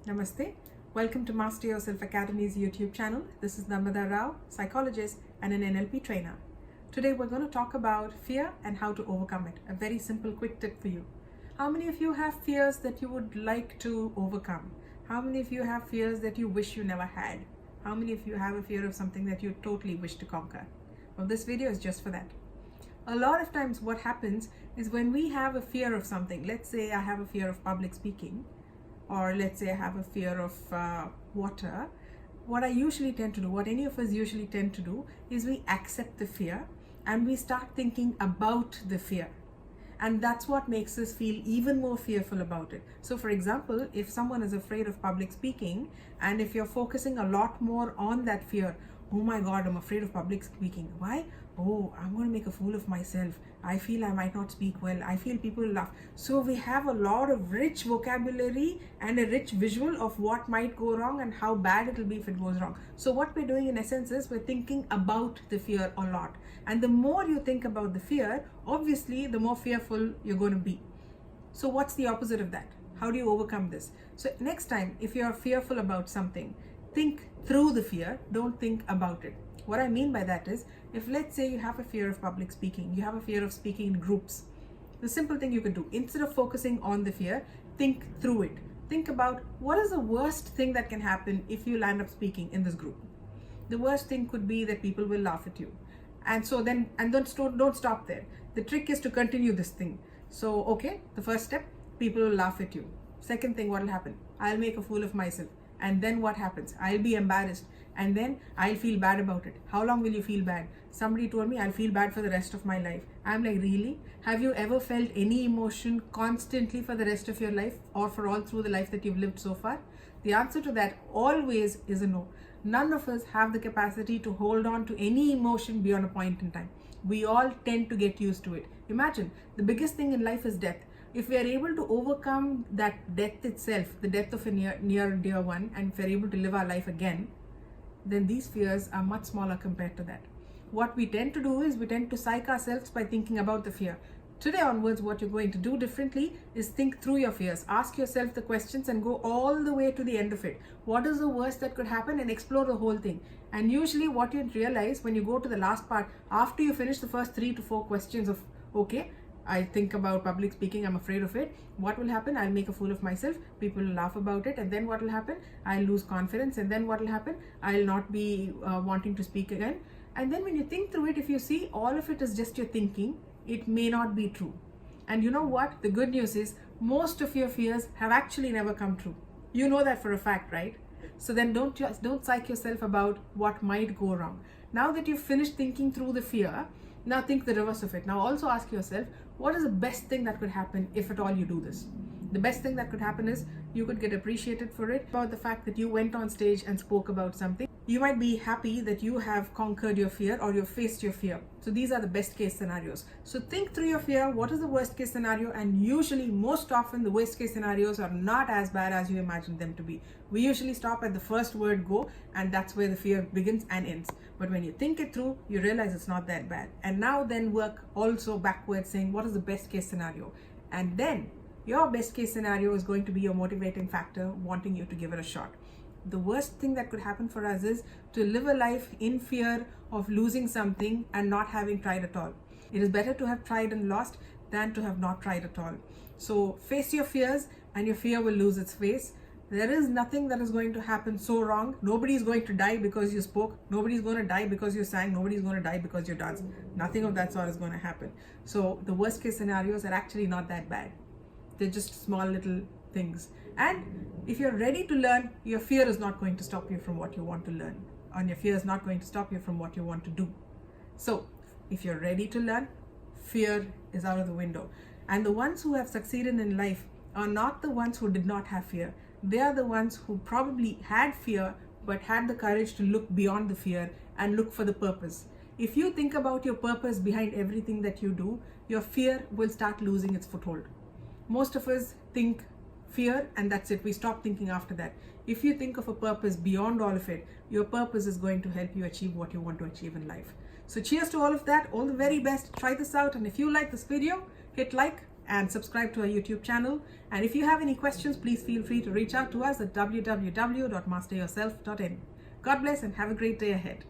Namaste. Welcome to Master Yourself Academy's YouTube channel. This is Narmada Rao, psychologist and an NLP trainer. Today we're going to talk about fear and how to overcome it. A very simple, quick tip for you. How many of you have fears that you would like to overcome? How many of you have fears that you wish you never had? How many of you have a fear of something that you totally wish to conquer? Well, this video is just for that. A lot of times what happens is when we have a fear of something, let's say I have a fear of public speaking, or let's say I have a fear of water, what I usually tend to do, what any of us usually tend to do, is we accept the fear and we start thinking about the fear. And that's what makes us feel even more fearful about it. So for example, if someone is afraid of public speaking, and if you're focusing a lot more on that fear, oh my God, I'm afraid of public speaking. Why? Oh, I'm going to make a fool of myself. I feel I might not speak well. I feel people laugh. So we have a lot of rich vocabulary and a rich visual of what might go wrong and how bad it will be if it goes wrong. So what we're doing in essence is we're thinking about the fear a lot. And the more you think about the fear, obviously the more fearful you're going to be. So what's the opposite of that? How do you overcome this? So next time, if you're fearful about something, think through the fear, don't think about it. What I mean by that is, if let's say you have a fear of public speaking, you have a fear of speaking in groups, the simple thing you can do, instead of focusing on the fear, think through it. Think about what is the worst thing that can happen if you land up speaking in this group. The worst thing could be that people will laugh at you. And so then, and don't stop there. The trick is to continue this thing. So, okay, the first step, people will laugh at you. Second thing, what will happen? I'll make a fool of myself. And then what happens? I'll be embarrassed. And then I'll feel bad about it. How long will you feel bad? Somebody told me I'll feel bad for the rest of my life. I'm like, really? Have you ever felt any emotion constantly for the rest of your life, or for all through the life that you've lived so far? The answer to that always is a no. None of us have the capacity to hold on to any emotion beyond a point in time. We all tend to get used to it. Imagine, the biggest thing in life is death. If we are able to overcome that death itself, the death of a near dear one, and if we're able to live our life again, then these fears are much smaller compared to that. What we tend to do is we tend to psych ourselves by thinking about the fear. Today onwards, what you're going to do differently is think through your fears. Ask yourself the questions and go all the way to the end of it. What is the worst that could happen, and explore the whole thing. And usually what you'd realize when you go to the last part, after you finish the first 3 to 4 questions of, okay, I think about public speaking, I'm afraid of it. What will happen? I'll make a fool of myself. People will laugh about it. And then what will happen? I'll lose confidence. And then what will happen? I'll not be wanting to speak again. And then when you think through it, if you see all of it is just your thinking, it may not be true. And you know what? The good news is most of your fears have actually never come true. You know that for a fact, right? So then don't psych yourself about what might go wrong. Now that you've finished thinking through the fear, now think the reverse of it. Now also ask yourself, what is the best thing that could happen if at all you do this? The best thing that could happen is you could get appreciated for it, about the fact that you went on stage and spoke about something. You might be happy that you have conquered your fear, or you've faced your fear. So these are the best case scenarios. So think through your fear, what is the worst case scenario? And usually, most often, the worst case scenarios are not as bad as you imagine them to be. We usually stop at the first word go, and that's where the fear begins and ends. But when you think it through, you realize it's not that bad. And now then work also backwards, saying what is the best case scenario? And then your best case scenario is going to be your motivating factor, wanting you to give it a shot. The worst thing that could happen for us is to live a life in fear of losing something and not having tried at all. It is better to have tried and lost than to have not tried at all. So face your fears, and your fear will lose its face. There is nothing that is going to happen so wrong. Nobody is going to die because you spoke. Nobody is going to die because you sang. Nobody is going to die because you danced. Nothing of that sort is going to happen. So the worst case scenarios are actually not that bad. They're just small little things. And if you're ready to learn, your fear is not going to stop you from what you want to learn. And your fear is not going to stop you from what you want to do. So if you're ready to learn, fear is out of the window. And the ones who have succeeded in life are not the ones who did not have fear. They are the ones who probably had fear, but had the courage to look beyond the fear and look for the purpose. If you think about your purpose behind everything that you do, your fear will start losing its foothold. Most of us think fear and that's it. We stop thinking after that. If you think of a purpose beyond all of it, your purpose is going to help you achieve what you want to achieve in life. So cheers to all of that. All the very best. Try this out. And if you like this video, hit like, and subscribe to our YouTube channel. And if you have any questions, please feel free to reach out to us at www.masteryourself.in. God bless and have a great day ahead.